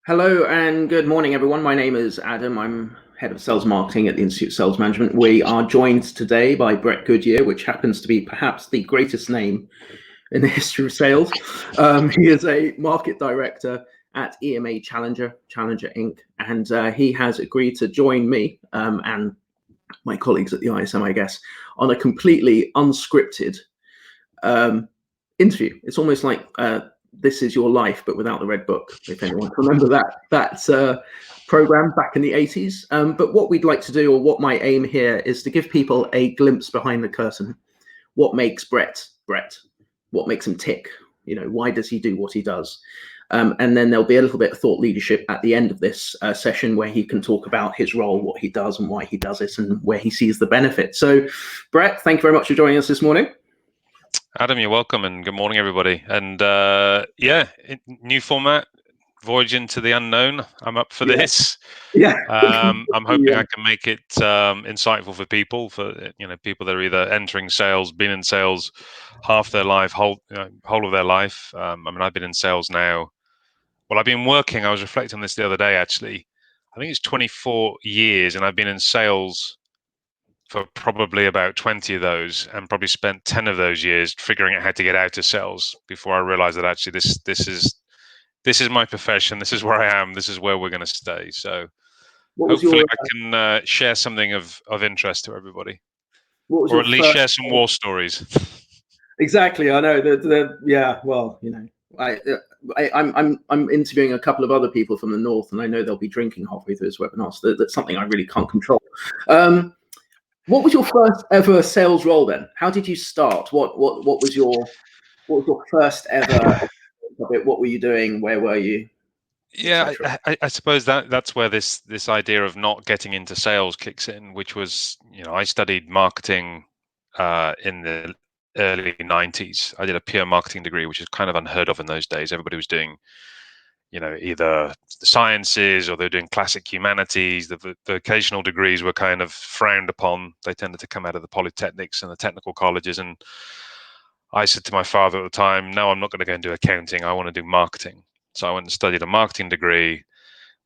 Hello and good morning, everyone. My name is Adam. I'm head of sales marketing at the Institute of Sales Management. We are joined today by Brett Goodyear, which happens to be perhaps the greatest name in the history of sales. He is a market director at EMEA Challenger Inc., and he has agreed to join me and my colleagues at the ISM, I guess, on a completely unscripted interview. It's almost like This Is Your Life, but without the red book, if anyone can remember that program back in the 80s. But what we'd like to do, or what my aim here, is to give people a glimpse behind the curtain. What makes Brett? What makes him tick? Why does he do what he does? And then there'll be a little bit of thought leadership at the end of this session, where he can talk about his role, what he does and why he does it, and where he sees the benefit. So, Brett, thank you very much for joining us this morning. Adam, you're welcome, and good morning, everybody. And new format, voyage into the unknown. I'm up for this. Yeah. I'm hoping I can make it insightful for people, people that are either entering sales, been in sales half their life, whole of their life. I've been in sales now. Well, I've been working. I was reflecting on this the other day, actually. I think it's 24 years, and I've been in sales for probably about 20 of those, and probably spent 10 of those years figuring out how to get out of sales before I realized that actually this is my profession. This is where I am. This is where we're going to stay. So hopefully I can share something of interest to everybody, or at least share some war stories. Exactly. I know yeah. Well, I'm interviewing a couple of other people from the north, and I know they'll be drinking halfway through this webinar. So that's something I really can't control. What was your first ever sales role then? How did you start? What was your first ever? What were you doing? Where were you? Yeah, I suppose that's where this idea of not getting into sales kicks in, which was, I studied marketing in the early 90s. I did a pure marketing degree, which is kind of unheard of in those days. Everybody was doing either the sciences, or they're doing classic humanities. The vocational degrees were kind of frowned upon. They tended to come out of the polytechnics and the technical colleges. And I said to my father at the time, no, I'm not going to go and do accounting. I want to do marketing. So I went and studied a marketing degree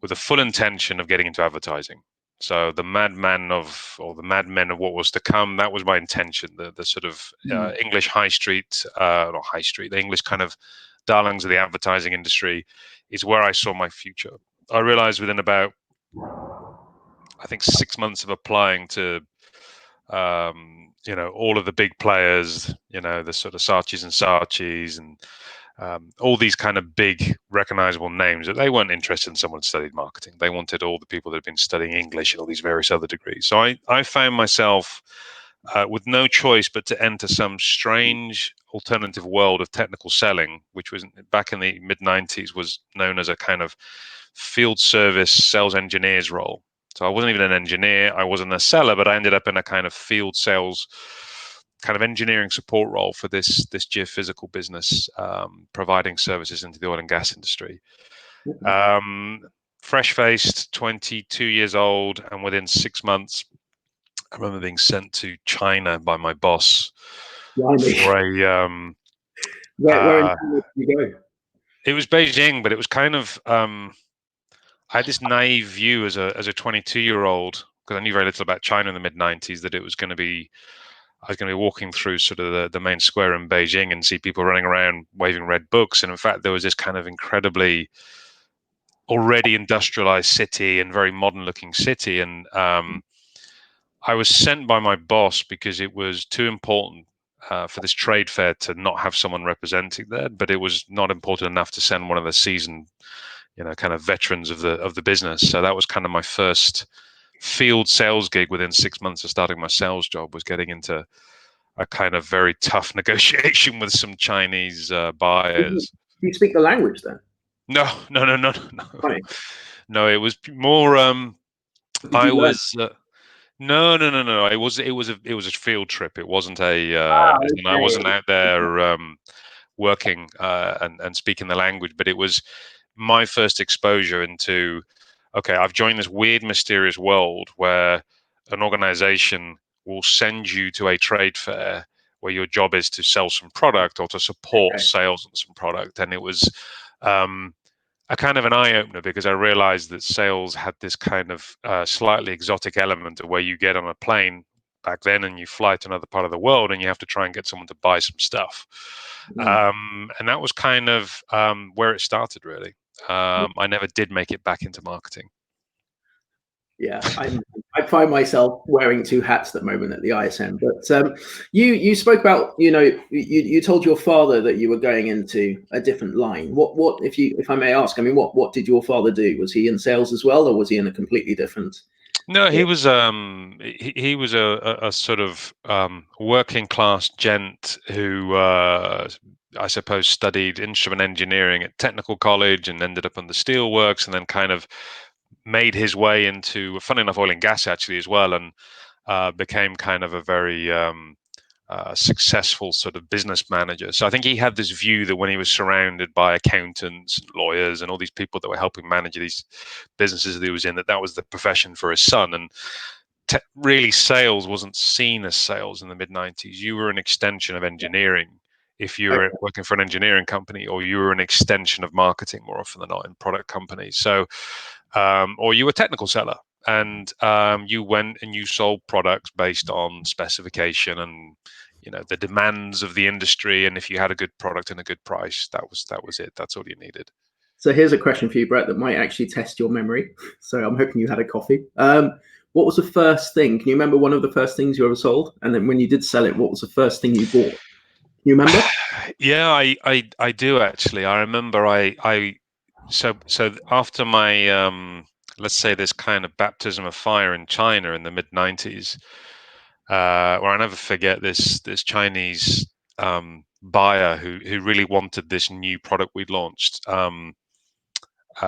with the full intention of getting into advertising. So the madmen of what was to come, that was my intention. The sort of English high street, not high street, the English kind of darlings of the advertising industry is where I saw my future. I realized within about, I think, 6 months of applying to, all of the big players, the sort of Saatchis and Saatchis and all these kind of big recognizable names, that they weren't interested in someone who studied marketing. They wanted all the people that had been studying English and all these various other degrees. So I found myself with no choice but to enter some strange alternative world of technical selling, which was back in the mid-90s was known as a kind of field service sales engineer's role. So I wasn't even an engineer, I wasn't a seller, but I ended up in a kind of field sales, kind of engineering support role for this geophysical business, providing services into the oil and gas industry. Fresh-faced, 22 years old, and within 6 months, I remember being sent to China by my boss for a. Where in China did you go? It was Beijing, but it was kind of. I had this naive view as a 22-year-old, because I knew very little about China in the mid-90s, that it was going to be. I was going to be walking through sort of the main square in Beijing and see people running around waving red books, and in fact there was this kind of incredibly already industrialized city and very modern-looking city, and I was sent by my boss because it was too important for this trade fair to not have someone representing there, but it was not important enough to send one of the seasoned, kind of veterans of the business. So that was kind of my first field sales gig within 6 months of starting my sales job, was getting into a kind of very tough negotiation with some Chinese buyers. Do you speak the language then? No. Funny. No, it was more. I was. No. It was a field trip. It wasn't a. And I wasn't out there working and speaking the language, but it was my first exposure into. Okay, I've joined this weird, mysterious world where an organization will send you to a trade fair where your job is to sell some product or to support sales on some product, and it was. a kind of an eye-opener, because I realized that sales had this kind of slightly exotic element of where you get on a plane back then and you fly to another part of the world and you have to try and get someone to buy some stuff. And that was kind of where it started, really. I never did make it back into marketing. Yeah, I find myself wearing two hats at the moment at the ISM. But you spoke about, you told your father that you were going into a different line. What if I may ask? I mean, what did your father do? Was he in sales as well, or was he in a completely different? No, he was he was a sort of working class gent who I suppose studied instrument engineering at technical college and ended up on the steelworks, and then kind of made his way into, funny enough, oil and gas actually as well, and became kind of a very successful sort of business manager. So I think he had this view that when he was surrounded by accountants, lawyers, and all these people that were helping manage these businesses that he was in, that was the profession for his son. And really, sales wasn't seen as sales in the mid-90s. You were an extension of engineering if you were working for an engineering company, or you were an extension of marketing more often than not in product companies. So, or you were a technical seller, and you went and you sold products based on specification and the demands of the industry. And if you had a good product and a good price, that was it. That's all you needed. So here's a question for you, Brett, that might actually test your memory. So I'm hoping you had a coffee. What was the first thing? Can you remember one of the first things you ever sold? And then when you did sell it, what was the first thing you bought? Can you remember? Yeah, I do actually. I remember so after my let's say this kind of baptism of fire in China in the mid-90s, where I never forget this Chinese buyer who really wanted this new product we'd launched,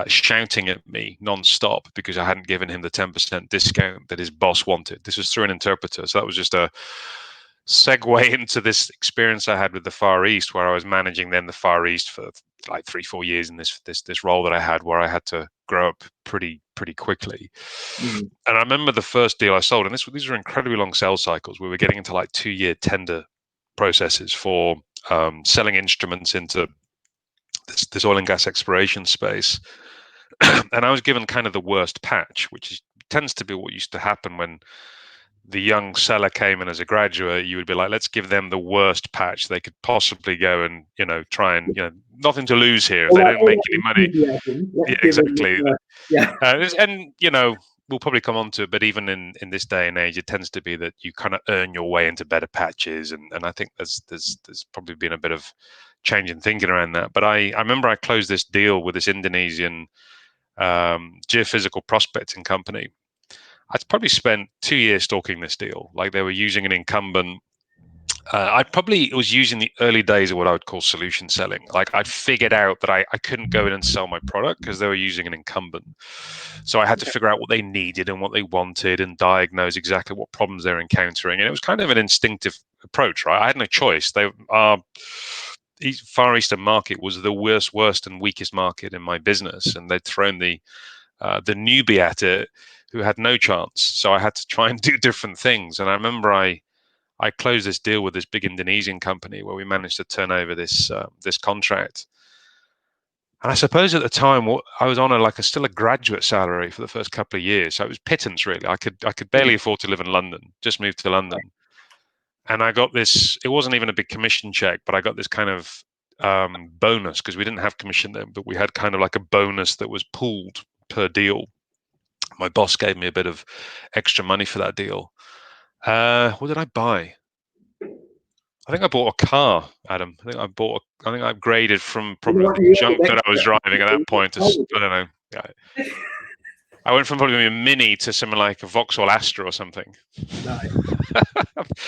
shouting at me non-stop because I hadn't given him the 10% discount that his boss wanted. This was through an interpreter, so that was just a segue into this experience I had with the Far East, where I was managing then the Far East for like 3-4 years in this role that I had, where I had to grow up pretty quickly. And I remember the first deal I sold, and these were incredibly long sales cycles. We were getting into like 2-year tender processes for selling instruments into this oil and gas exploration space. And I was given kind of the worst patch, which tends to be what used to happen when the young seller came in as a graduate. You would be like, let's give them the worst patch they could possibly go and try and nothing to lose here if they don't make any money. Yeah, exactly. And we'll probably come on to it, but even in this day and age, it tends to be that you kind of earn your way into better patches, and I think there's probably been a bit of change in thinking around that. But I remember I closed this deal with this Indonesian geophysical prospecting company. I'd probably spent 2 years stalking this deal. Like, they were using an incumbent. I probably was using the early days of what I would call solution selling. Like, I'd figured out that I couldn't go in and sell my product because they were using an incumbent. So I had to figure out what they needed and what they wanted and diagnose exactly what problems they're encountering. And it was kind of an instinctive approach, right? I had no choice. Far Eastern market was the worst and weakest market in my business, and they'd thrown the newbie at it who had no chance. So I had to try and do different things. And I remember I closed this deal with this big Indonesian company where we managed to turn over this contract. And I suppose at the time I was on still a graduate salary for the first couple of years, so it was pittance really. I could barely afford to live in London. Just moved to London, and I got this. It wasn't even a big commission check, but I got this kind of bonus, because we didn't have commission then, but we had kind of like a bonus that was pooled per deal. My boss gave me a bit of extra money for that deal. What did I buy? I think I bought a car, Adam. I think I upgraded from probably the junk that I was driving at that point to, I don't know. I went from probably a Mini to something like a Vauxhall Astra or something. Nice.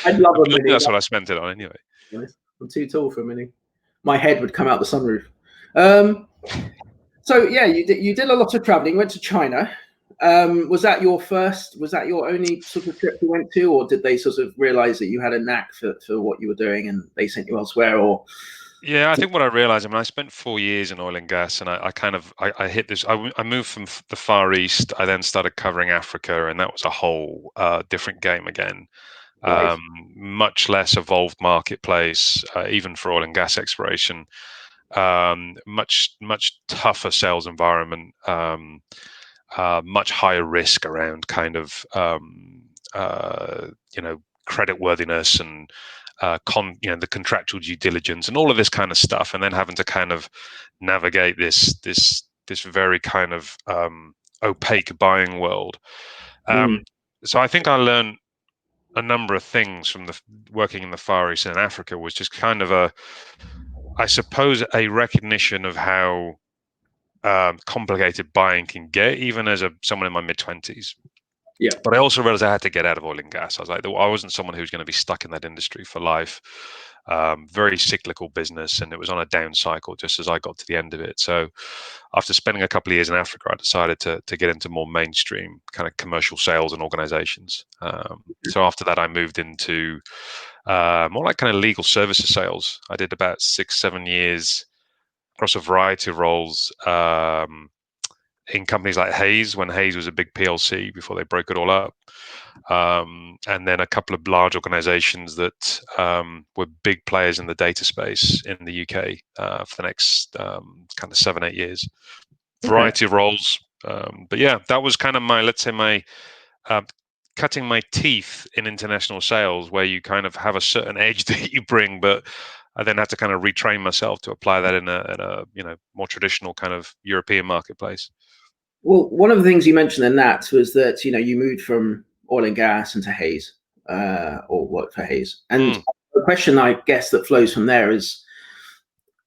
I'd love a Mini. That's what I spent it on anyway. I'm too tall for a Mini. My head would come out the sunroof. So yeah, you did a lot of traveling. Went to China. Was that your only sort of trip you went to, or did they sort of realize that you had a knack for what you were doing and they sent you elsewhere? Or yeah, I think what I realized, I spent 4 years in oil and gas, and I hit this. I moved from the Far East. I then started covering Africa, and that was a whole different game again. Right. Much less evolved marketplace, even for oil and gas exploration. much tougher sales environment, much higher risk around kind of credit worthiness and the contractual due diligence and all of this kind of stuff, and then having to kind of navigate this very kind of opaque buying world. So I think I learned a number of things from the working in the Far East and Africa, was just kind of I suppose a recognition of how complicated buying can get, even as someone in my mid-20s. Yeah. But I also realized I had to get out of oil and gas. I was like, I wasn't someone who was going to be stuck in that industry for life. Very cyclical business, and it was on a down cycle just as I got to the end of it. So after spending a couple of years in Africa, I decided to get into more mainstream kind of commercial sales and organizations. So after that, I moved into more like kind of legal services sales. I did about 6-7 years across a variety of roles in companies like Hayes, when Hayes was a big PLC before they broke it all up. And then a couple of large organizations that were big players in the data space in the UK for the next kind of 7-8 years. Variety of roles. But yeah, that was kind of my cutting my teeth in international sales, where you kind of have a certain edge that you bring, but I then had to kind of retrain myself to apply that in a more traditional kind of European marketplace. Well, one of the things you mentioned in that was that you moved from oil and gas into Hayes, or worked for Hayes, and the question I guess that flows from there is,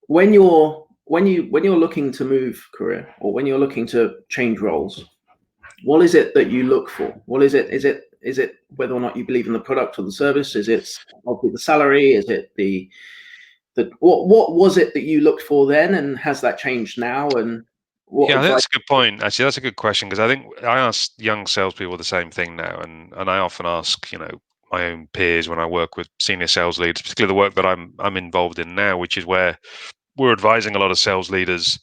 when you're looking to move career, or when you're looking to change roles, what is it that you look for? What is it? Is it whether or not you believe in the product or the service? Is it obviously the salary? Is it what was it that you looked for then, and has that changed now? And yeah, that's a good point. Actually, that's a good question, because I think I ask young salespeople the same thing now, and I often ask my own peers when I work with senior sales leaders, particularly the work that I'm involved in now, which is where we're advising a lot of sales leaders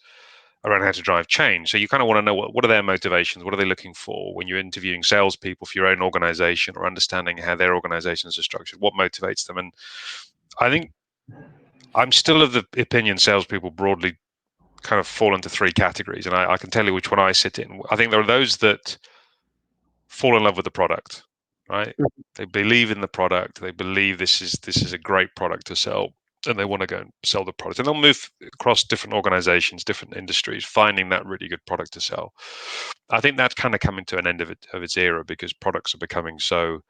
around how to drive change. So you kind of want to know what are their motivations, what are they looking for when you're interviewing salespeople for your own organization, or understanding how their organizations are structured, what motivates them. And I think I'm still of the opinion salespeople broadly kind of fall into 3 categories, and I can tell you which one I sit in. I think there are those that fall in love with the product, right? They believe in the product. They believe this is a great product to sell, and they want to go and sell the product. And they'll move across different organizations, different industries, finding that really good product to sell. I think that's kind of coming to an end of its era, because products are becoming so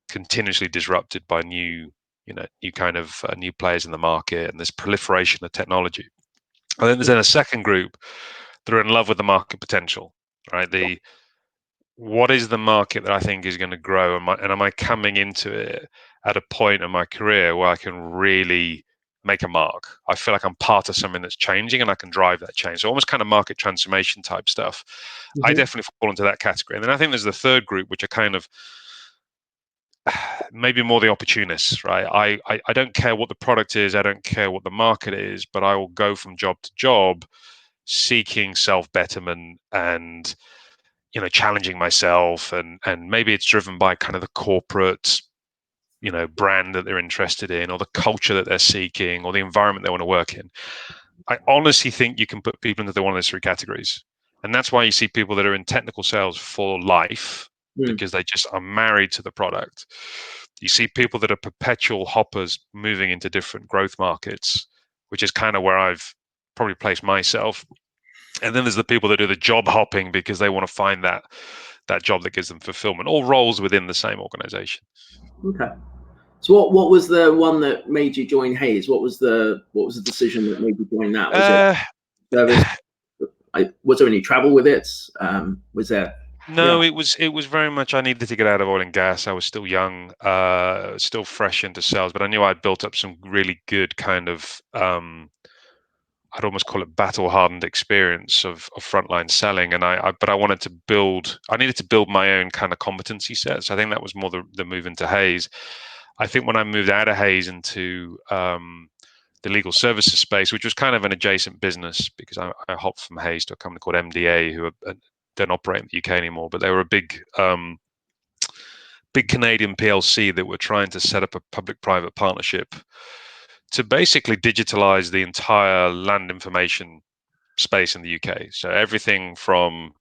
continuously disrupted by new players in the market, and this proliferation of technology. I think there's then a second group that are in love with the market potential, right? What is the market that I think is going to grow, and am I coming into it at a point in my career where I can really make a mark? I feel like I'm part of something that's changing, and I can drive that change. So almost kind of market transformation type stuff. I definitely fall into that category. And then I think there's the third group, which are kind of maybe more the opportunists, right? I don't care what the product is, I don't care what the market is, but I will go from job to job seeking self-betterment and challenging myself, and maybe it's driven by kind of the corporate brand that they're interested in, or the culture that they're seeking, or the environment they want to work in. I honestly think you can put people into one of those 3 categories, and that's why you see people that are in technical sales for life, because they just are married to the product. You see people that are perpetual hoppers moving into different growth markets, which is kind of where I've probably placed myself. And then there's the people that do the job hopping because they want to find that job that gives them fulfillment, all roles within the same organization. Okay. So what was the one that made you join Hayes? What was the decision that made you join that? Was it service? Was there any travel with it? Was there? No, it was very much I needed to get out of oil and gas. I was still young, still fresh into sales, but I knew I'd built up some really good kind of I'd almost call it battle-hardened experience of frontline selling, and I wanted to I needed to build my own kind of competency set. So I think that was more the move into Hayes. I think when I moved out of Hayes into the legal services space, which was kind of an adjacent business, because I hopped from Hayes to a company called MDA, who don't operate in the UK anymore, but they were a big Canadian PLC that were trying to set up a public-private partnership to basically digitalize the entire land information space in the UK. So everything from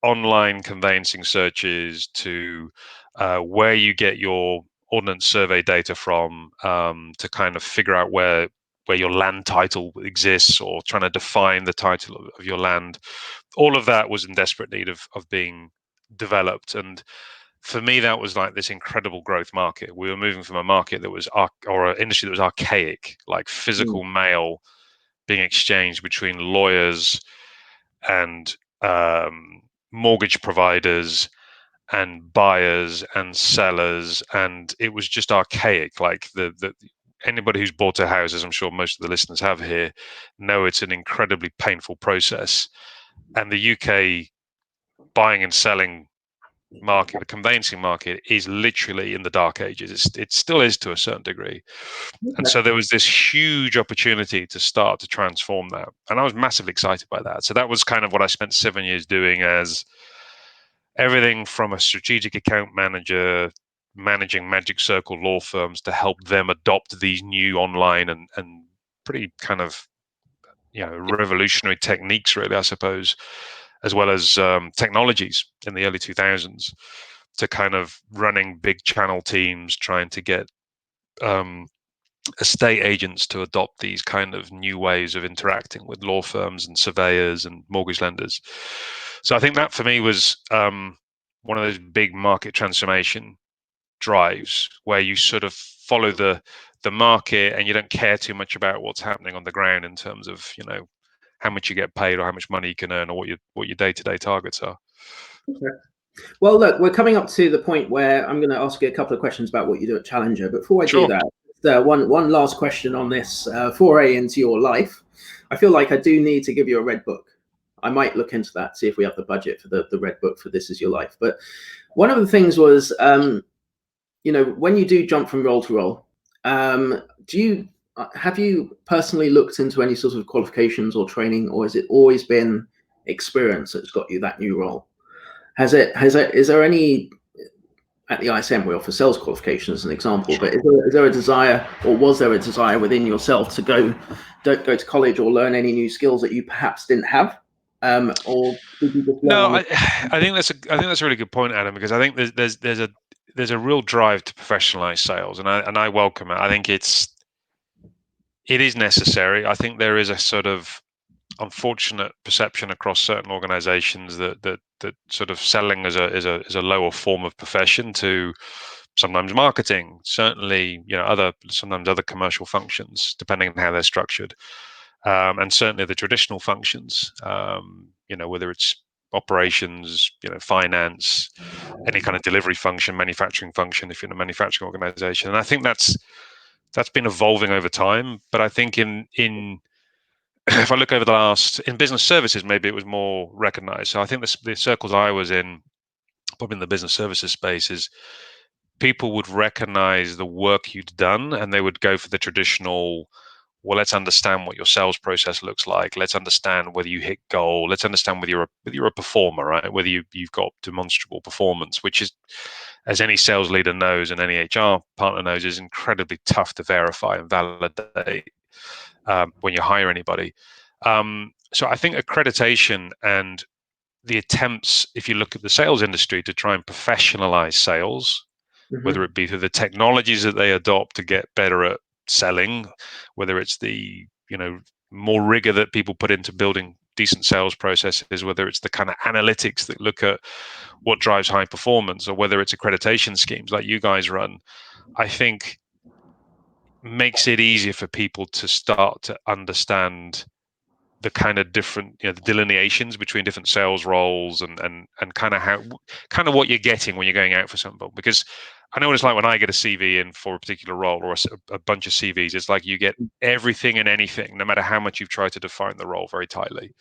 online conveyancing searches to where you get your ordnance survey data from, to kind of figure out where your land title exists, or trying to define the title of your land. All of that was in desperate need of being developed. And for me, that was like this incredible growth market. We were moving from a market that was or an industry that was archaic, like physical mail being exchanged between lawyers and mortgage providers and buyers and sellers, and it was just archaic. Like the anybody who's bought a house, as I'm sure most of the listeners have here, know it's an incredibly painful process. And the UK buying and selling market, the conveyancing market, is literally in the dark ages. It still is to a certain degree. And so there was this huge opportunity to start to transform that. And I was massively excited by that. So that was kind of what I spent 7 years doing, as everything from a strategic account manager managing Magic Circle law firms to help them adopt these new online and pretty kind of revolutionary techniques, really, I suppose, as well as technologies in the early 2000s, to kind of running big channel teams, trying to get estate agents to adopt these kind of new ways of interacting with law firms and surveyors and mortgage lenders. So I think that for me was one of those big market transformation drives, where you sort of follow the market and you don't care too much about what's happening on the ground in terms of how much you get paid or how much money you can earn or what your day-to-day targets are. Okay. Well, look, we're coming up to the point where I'm going to ask you a couple of questions about what you do at Challenger. But before I do that, one last question on this foray into your life. I feel like I do need to give you a red book. I might look into that, see if we have the budget for the red book for This Is Your Life. But one of the things was, when you do jump from role to role, have you personally looked into any sort of qualifications or training, or has it always been experience that's got you that new role? Is there any, at the ISM we offer sales qualifications as an example, but is there a desire, or was there a desire within yourself to go to college or learn any new skills that you perhaps didn't have, or did you just learn? No, I think that's a really good point, Adam, because I think there's a real drive to professionalize sales, and I welcome it. I think it is necessary. I think there is a sort of unfortunate perception across certain organizations that sort of selling is a lower form of profession to sometimes marketing, certainly sometimes other commercial functions, depending on how they're structured, and certainly the traditional functions, whether it's operations, finance, any kind of delivery function, manufacturing function, if you're in a manufacturing organization. And I think that's been evolving over time. But I think in if I look over the last, in business services, maybe it was more recognized. So I think the circles I was in, probably in the business services space, is people would recognize the work you'd done, and they would go for the traditional, well, let's understand what your sales process looks like. Let's understand whether you hit goal. Let's understand whether you're a performer, right? Whether you've got demonstrable performance, which is, as any sales leader knows and any HR partner knows, is incredibly tough to verify and validate when you hire anybody. So I think accreditation and the attempts, if you look at the sales industry, to try and professionalize sales, whether it be through the technologies that they adopt to get better at selling, whether it's the more rigor that people put into building decent sales processes, whether it's the kind of analytics that look at what drives high performance, or whether it's accreditation schemes like you guys run, I think makes it easier for people to start to understand the kind of different the delineations between different sales roles and kind of what you're getting when you're going out for something. Because I know what it's like when I get a CV in for a particular role, or a bunch of CVs. It's like you get everything and anything, no matter how much you've tried to define the role very tightly.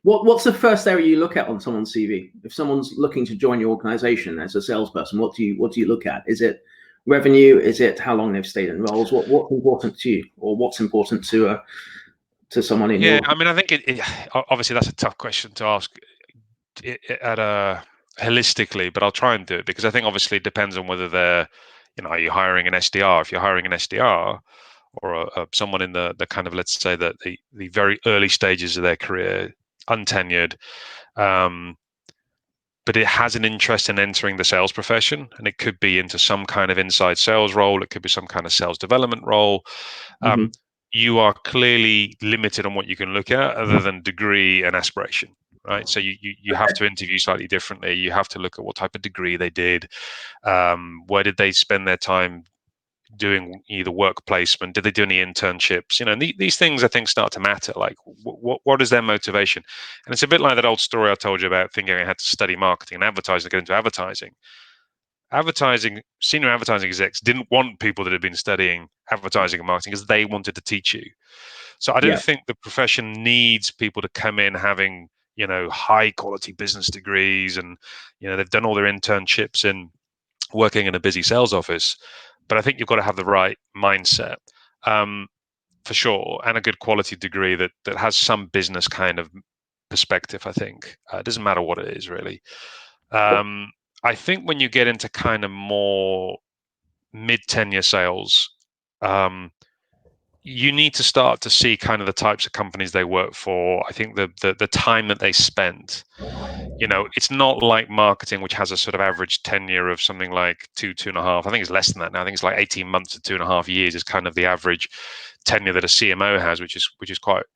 What's the first area you look at on someone's CV? If someone's looking to join your organization as a salesperson, what do you look at? Is it revenue? Is it how long they've stayed in roles? What's important to you, or what's important to someone in your? I mean, I think it obviously that's a tough question to ask holistically, but I'll try and do it, because I think obviously it depends on whether they're are you hiring an SDR? If you're hiring an SDR or someone in the kind of, let's say that the very early stages of their career, untenured, but it has an interest in entering the sales profession, and it could be into some kind of inside sales role. It could be some kind of sales development role. Mm-hmm. You are clearly limited on what you can look at other than degree and aspiration, right? So you have to interview slightly differently. You have to look at what type of degree they did, where did they spend their time doing either work placement, did they do any internships, and these things I think start to matter. Like what is their motivation? And it's a bit like that old story I told you about thinking I had to study marketing and advertising to get into advertising. Senior advertising execs didn't want people that had been studying advertising and marketing because they wanted to teach you. So I don't think the profession needs people to come in having, high quality business degrees and, they've done all their internships in working in a busy sales office. But I think you've got to have the right mindset, for sure, and a good quality degree that has some business kind of perspective, I think. It doesn't matter what it is, really. I think when you get into kind of more mid-tenure sales, you need to start to see kind of the types of companies they work for. I think the time that they spend, it's not like marketing, which has a sort of average tenure of something like 2.5. I think it's less than that now. I think it's like 18 months to 2.5 years is kind of the average tenure that a CMO has, which is quite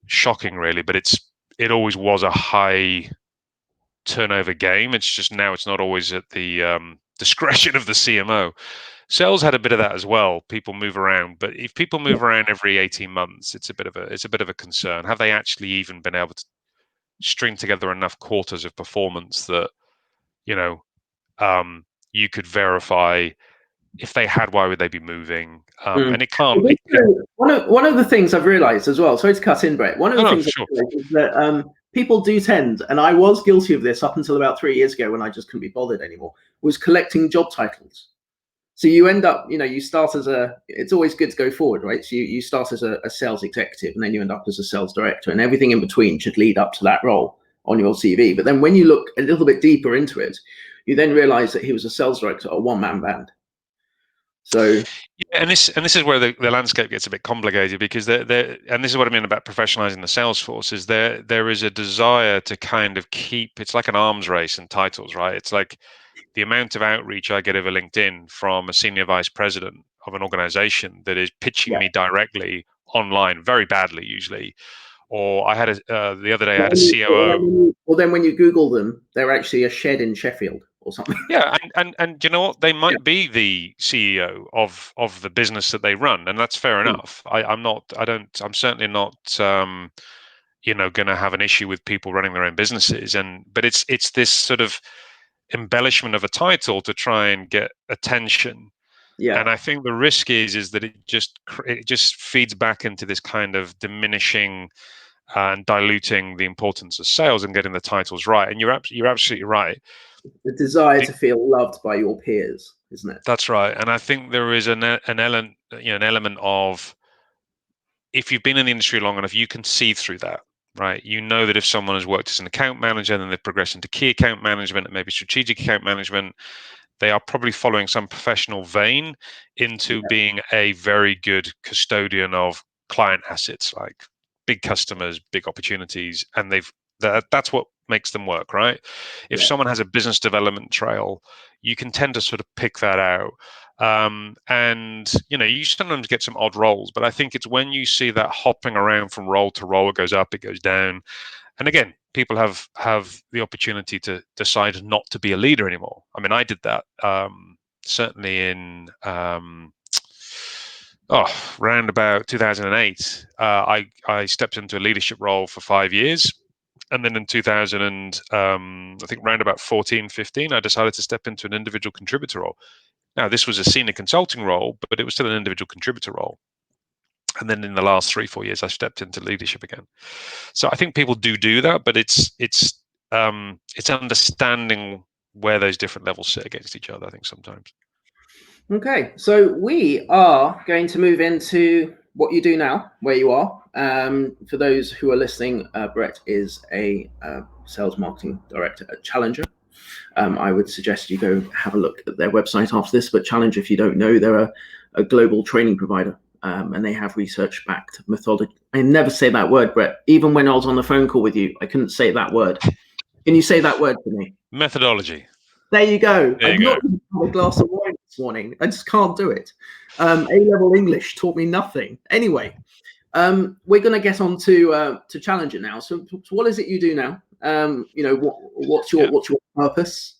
shocking, really. But it always was a high turnover game. It's just now it's not always at the discretion of the CMO. Sales had a bit of that as well. People move around, but if people move around every 18 months, it's a bit of a concern. Have they actually even been able to string together enough quarters of performance that you could verify? If they had, why would they be moving? And it can't. One of the things I've realized as well, sorry to cut in, Brett. One of the things I've realized is that people do tend, and I was guilty of this up until about 3 years ago when I just couldn't be bothered anymore, was collecting job titles. So you end up, you start as it's always good to go forward, right? So you start as a sales executive, and then you end up as a sales director, and everything in between should lead up to that role on your CV. But then when you look a little bit deeper into it, you then realize that he was a sales director at a one-man band. So, and this is where the landscape gets a bit complicated, because and this is what I mean about professionalizing the sales force, is there is a desire to kind of keep, it's like an arms race in titles, right? It's like the amount of outreach I get over LinkedIn from a senior vice president of an organization that is pitching me directly online, very badly usually. Or I had the other day I had a COO. Well, then when you Google them, they're actually a shed in Sheffield or something. Yeah, and you know what? They might be the CEO of the business that they run, and that's fair enough. I'm certainly not going to have an issue with people running their own businesses, but it's this sort of embellishment of a title to try and get attention. Yeah. And I think the risk is that it just feeds back into this kind of diminishing and diluting the importance of sales and getting the titles right. And you're absolutely right. The desire to feel loved by your peers, isn't it? That's right. And I think there is an element of, if you've been in the industry long enough, you can see through that, right? You know that if someone has worked as an account manager, then they've progressed into key account management and maybe strategic account management, they are probably following some professional vein into being a very good custodian of client assets, like big customers, big opportunities, and that's what makes them work, right? If someone has a business development trail, you can tend to sort of pick that out. And you sometimes get some odd roles, but I think it's when you see that hopping around from role to role, it goes up, it goes down. And again, people have the opportunity to decide not to be a leader anymore. I mean, I did that certainly in round about 2008. I stepped into a leadership role for 5 years. And then in 2000, I think round about 14, 15, I decided to step into an individual contributor role. Now, this was a senior consulting role, but it was still an individual contributor role. And then in the last 3-4 years, I stepped into leadership again. So I think people do that, but it's understanding where those different levels sit against each other, I think, sometimes. Okay, so we are going to move into what you do now, where you are. For those who are listening, Brett is a sales marketing director at Challenger I would suggest you go have a look at their website after this. But Challenge, if you don't know, they're a global training provider, and they have research-backed methodology. I never say that word, Brett. Even when I was on the phone call with you, I couldn't say that word. Can you say that word to me? Methodology. There you go. There you I've not go. even had a glass of wine this morning. I just can't do it. A-level English taught me nothing. Anyway, we're going to get on to Challenger now. So what is it you do now? What's your purpose?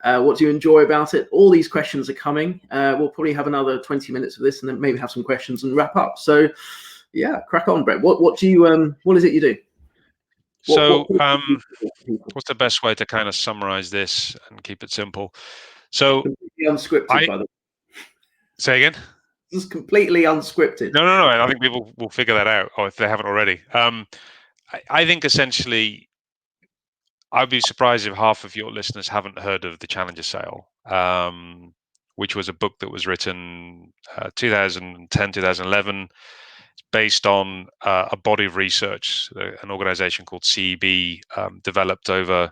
What do you enjoy about it? All these questions are coming. We'll probably have another 20 minutes of this, and then maybe have some questions and wrap up. So, yeah, crack on, Brett. What do you what is it you do? What's the best way to kind of summarize this and keep it simple? So, completely unscripted, by the way. Say again? This is completely unscripted. No. I think people will figure that out, or if they haven't already. I think essentially, I'd be surprised if half of your listeners haven't heard of the Challenger Sale, which was a book that was written 2010, 2011. It's based on a body of research an organization called CEB developed over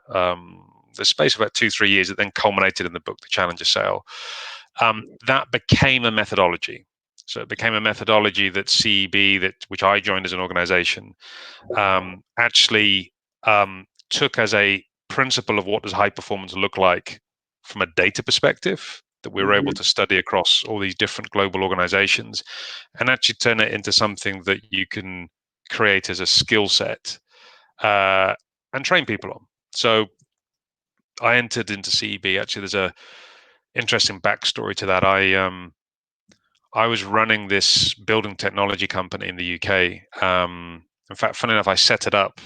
the space of about 2-3 years. It then culminated in the book, The Challenger Sale. That became a methodology. So it became a methodology that CEB, which I joined as an organization, actually took as a principle of what does high performance look like from a data perspective that we were able to study across all these different global organizations, and actually turn it into something that you can create as a skill set and train people on. So I entered into CEB. Actually, there's a interesting backstory to that. I was running this building technology company in the UK. In fact, funny enough, I set it up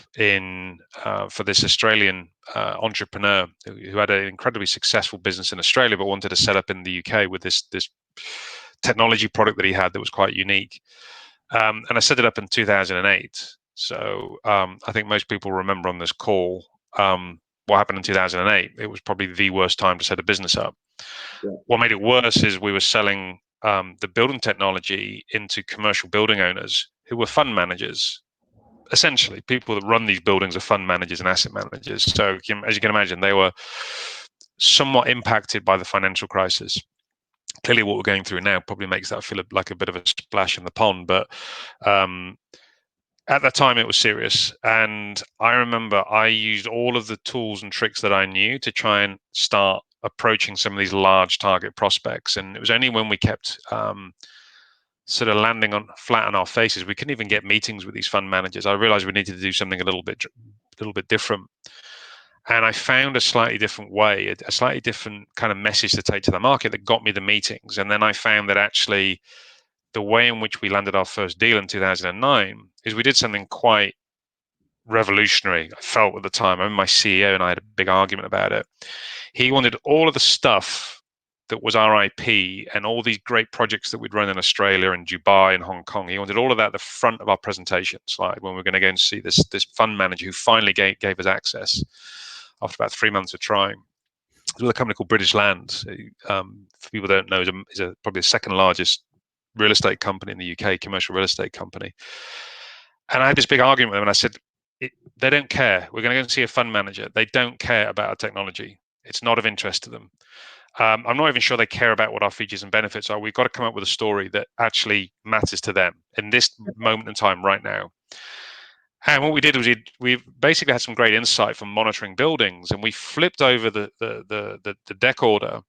for this Australian entrepreneur who had an incredibly successful business in Australia, but wanted to set up in the UK with this technology product that he had that was quite unique. And I set it up in 2008. So I think most people remember on this call what happened in 2008. It was probably the worst time to set a business up. Yeah. What made it worse is we were selling the building technology into commercial building owners who were fund managers. Essentially, people that run these buildings are fund managers and asset managers. So, as you can imagine, they were somewhat impacted by the financial crisis. Clearly, what we're going through now probably makes that feel like a bit of a splash in the pond, but at that time it was serious. And I remember I used all of the tools and tricks that I knew to try and start approaching some of these large target prospects. And it was only when we kept sort of landing flat on our faces, we couldn't even get meetings with these fund managers. I realized we needed to do something a little bit different. And I found a slightly different way, a slightly different kind of message to take to the market that got me the meetings. And then I found that actually the way in which we landed our first deal in 2009 is we did something quite revolutionary, I felt at the time. I remember my CEO and I had a big argument about it. He wanted all of the stuff that was our IP and all these great projects that we'd run in Australia and Dubai and Hong Kong. He wanted all of that at the front of our presentation slide when we're going to go and see this fund manager who finally gave us access after about 3 months of trying. It was a company called British Land. For people who don't know, is probably the second largest real estate company in the UK, commercial real estate company. And I had this big argument with them, and I said, they don't care. We're going to go and see a fund manager. They don't care about our technology. It's not of interest to them. I'm not even sure they care about what our features and benefits are. We've got to come up with a story that actually matters to them in this moment in time right now. And what we did was we basically had some great insight from monitoring buildings, and we flipped over the deck order,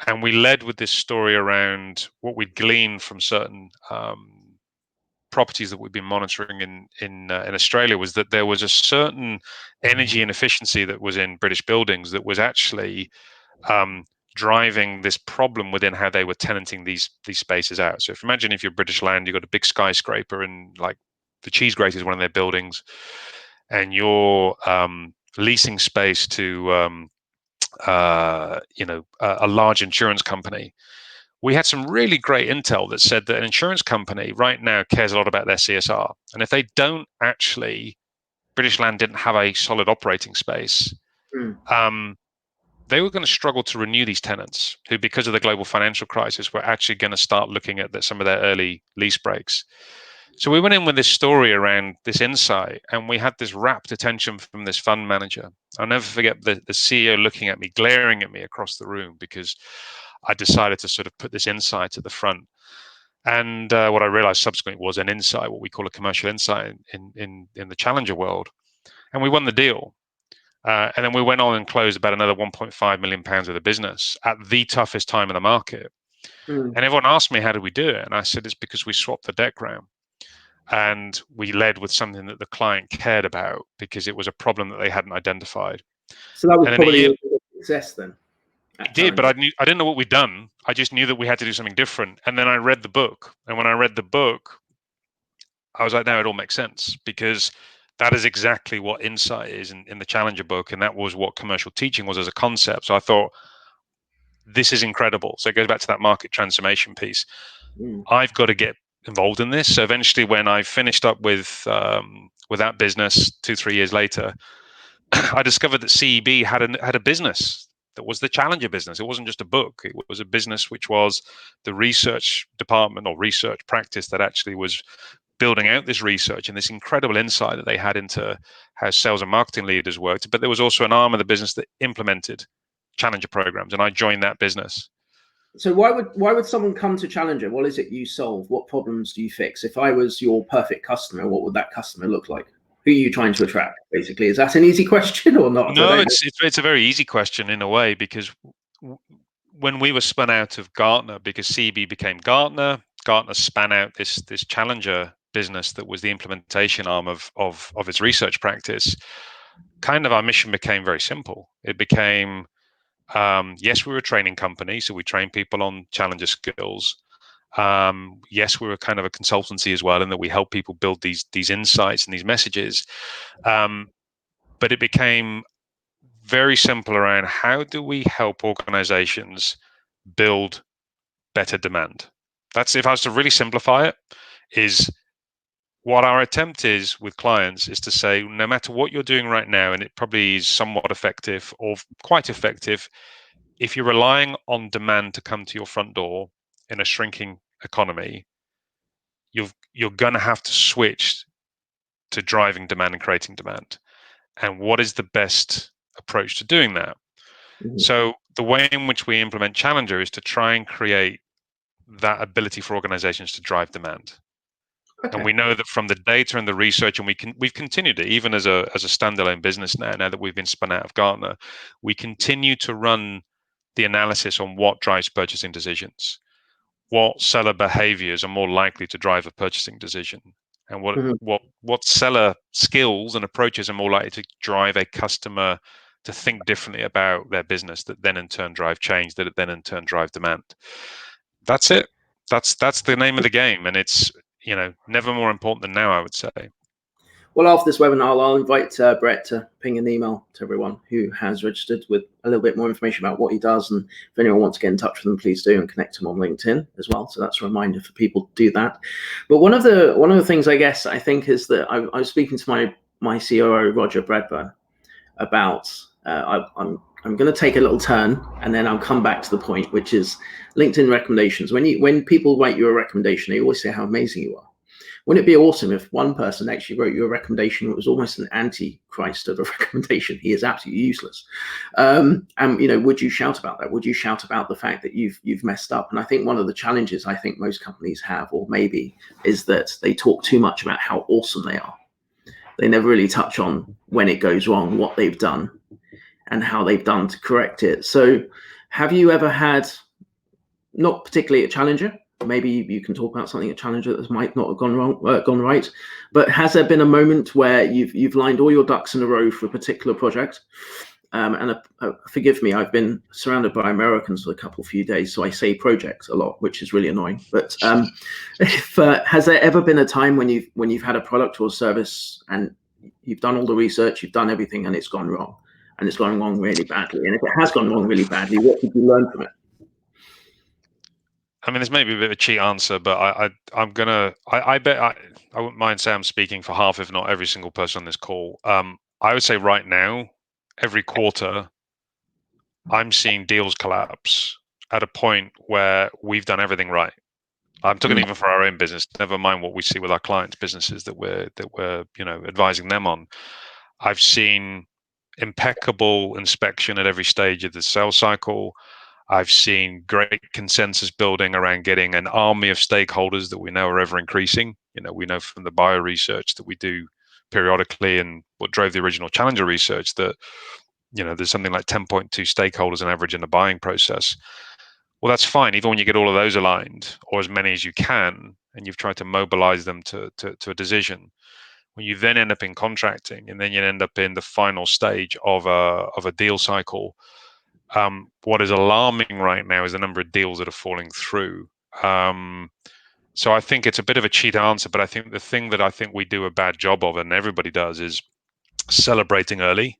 and we led with this story around what we'd gleaned from certain properties that we've been monitoring in Australia, was that there was a certain energy inefficiency that was in British buildings that was actually driving this problem within how they were tenanting these spaces out. So imagine if you're British Land, you've got a big skyscraper and like the cheese grater is one of their buildings, and you're leasing space to a large insurance company. We had some really great intel that said that an insurance company right now cares a lot about their CSR. And if they don't actually, British Land didn't have a solid operating space, they were going to struggle to renew these tenants who, because of the global financial crisis, were actually going to start looking at some of their early lease breaks. So we went in with this story around this insight, and we had this rapt attention from this fund manager. I'll never forget the CEO looking at me, glaring at me across the room, because I decided to sort of put this insight at the front. And what I realized subsequently was an insight, what we call a commercial insight in the challenger world. And we won the deal. And then we went on and closed about another 1.5 million pounds of the business at the toughest time in the market. Mm. And everyone asked me, how did we do it? And I said, it's because we swapped the deck round. And we led with something that the client cared about because it was a problem that they hadn't identified. So that was And in a probably year, a success then. it did, but I didn't know what we'd done. I just knew that we had to do something different. And then I read the book. And when I read the book, I was like, now it all makes sense, because that is exactly what insight is in the Challenger book. And that was what commercial teaching was as a concept. So I thought, this is incredible. So it goes back to that market transformation piece. I've got to get involved in this. So eventually, when I finished up with that business 2-3 years later, I discovered that CEB had a business that was the Challenger business. It wasn't just a book. It was a business which was the research department or research practice that actually was building out this research and this incredible insight that they had into how sales and marketing leaders worked. But there was also an arm of the business that implemented Challenger programs, and I joined that business. So why would someone come to Challenger? What is it you solve? What problems do you fix? If I was your perfect customer, what would that customer look like? Who are you trying to attract, basically? Is that an easy question or not? No, it's a very easy question in a way, because when we were spun out of Gartner, because CEB became Gartner span out this Challenger business that was the implementation arm of its research practice. Kind of our mission became very simple. It became, yes, we were a training company, so we train people on Challenger skills. Yes, we were kind of a consultancy as well, in that we help people build these insights and these messages. But it became very simple around, how do we help organizations build better demand? That's, if I was to really simplify it, is what our attempt is with clients is to say, no matter what you're doing right now, and it probably is somewhat effective or quite effective, if you're relying on demand to come to your front door in a shrinking economy, you're going to have to switch to driving demand and creating demand. And what is the best approach to doing that? So the way in which we implement Challenger is to try and create that ability for organizations to drive demand. Okay. And we know that from the data and the research, and we've continued it even as a standalone business now that we've been spun out of Gartner, we continue to run the analysis on what drives purchasing decisions, what seller behaviors are more likely to drive a purchasing decision, and what seller skills and approaches are more likely to drive a customer to think differently about their business, that then in turn drive change, that then in turn drive demand. That's it. That's the name of the game, and it's, never more important than now, I would say. Well, after this webinar, I'll invite Brett to ping an email to everyone who has registered with a little bit more information about what he does. And if anyone wants to get in touch with him, please do, and connect him on LinkedIn as well. So that's a reminder for people to do that. But one of the things, I guess, I think is that I was speaking to my COO, Roger Bradburn, about I'm going to take a little turn, and then I'll come back to the point, which is LinkedIn recommendations. When people write you a recommendation, they always say how amazing you are. Wouldn't it be awesome if one person actually wrote you a recommendation that was almost an anti-Christ of a recommendation? He is absolutely useless. And would you shout about that? Would you shout about the fact that you've messed up? And I think one of the challenges I think most companies have, or maybe, is that they talk too much about how awesome they are. They never really touch on when it goes wrong, what they've done, and how they've done to correct it. So have you ever had, not particularly a Challenger, maybe you can talk about something at Challenger that might not have gone right, but has there been a moment where you've lined all your ducks in a row for a particular project? Forgive me, I've been surrounded by Americans for a few days, so I say project a lot, which is really annoying. But has there ever been a time when you've had a product or service and you've done all the research, you've done everything, and it's gone wrong, and it's gone wrong really badly? And if it has gone wrong really badly, what did you learn from it? I mean, this may be a bit of a cheat answer, but I bet I wouldn't mind saying I'm speaking for half, if not every single person on this call. I would say right now, every quarter, I'm seeing deals collapse at a point where we've done everything right. I'm talking even for our own business. Never mind what we see with our clients' businesses that we're advising them on. I've seen impeccable inspection at every stage of the sales cycle. I've seen great consensus building around getting an army of stakeholders that we know are ever increasing. We know from the bio research that we do periodically and what drove the original Challenger research that, there's something like 10.2 stakeholders on average in the buying process. Well, that's fine. Even when you get all of those aligned, or as many as you can, and you've tried to mobilize them to a decision, when you then end up in contracting, and then you end up in the final stage of a deal cycle, what is alarming right now is the number of deals that are falling through. So I think it's a bit of a cheat answer, but I think the thing that I think we do a bad job of, and everybody does, is celebrating early.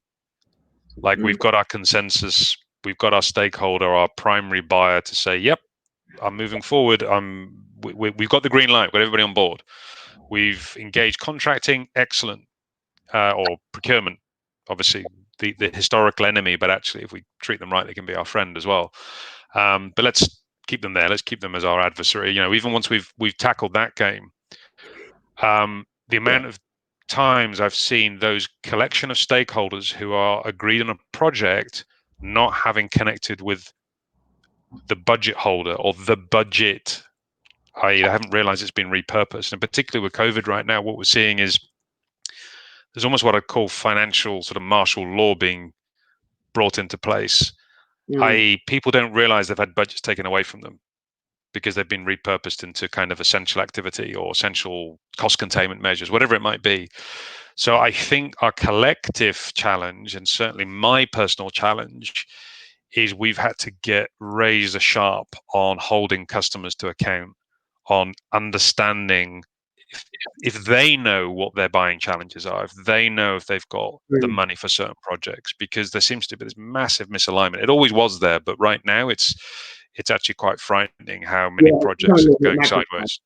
Like we've got our consensus, we've got our stakeholder, our primary buyer to say, yep, I'm moving forward. We've got the green light. We've got everybody on board. We've engaged contracting, excellent, or procurement, obviously the historical enemy, but actually if we treat them right, they can be our friend as well. But let's keep them there. Let's keep them as our adversary. Even once we've tackled that game, the amount of times I've seen those collection of stakeholders who are agreed on a project not having connected with the budget holder or the budget. I haven't realized it's been repurposed. And particularly with COVID right now, what we're seeing is there's almost what I call financial sort of martial law being brought into place. I.e., people don't realize they've had budgets taken away from them because they've been repurposed into kind of essential activity or essential cost containment measures, whatever it might be. So I think our collective challenge, and certainly my personal challenge, is we've had to get razor sharp on holding customers to account, on understanding if they know what their buying challenges are, if they know if they've got the money for certain projects, because there seems to be this massive misalignment. It always was there, but right now it's actually quite frightening how many projects are going sideways.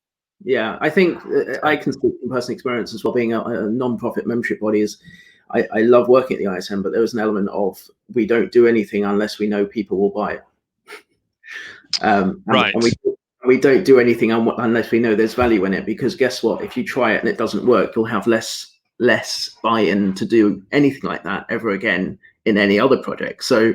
Yeah, I think I can speak from personal experience as well. Being a non-profit membership body, is I love working at the ISM, but there was an element of we don't do anything unless we know people will buy it. Right. And we don't do anything unless we know there's value in it, because guess what? If you try it and it doesn't work, you'll have less buy-in to do anything like that ever again in any other project. So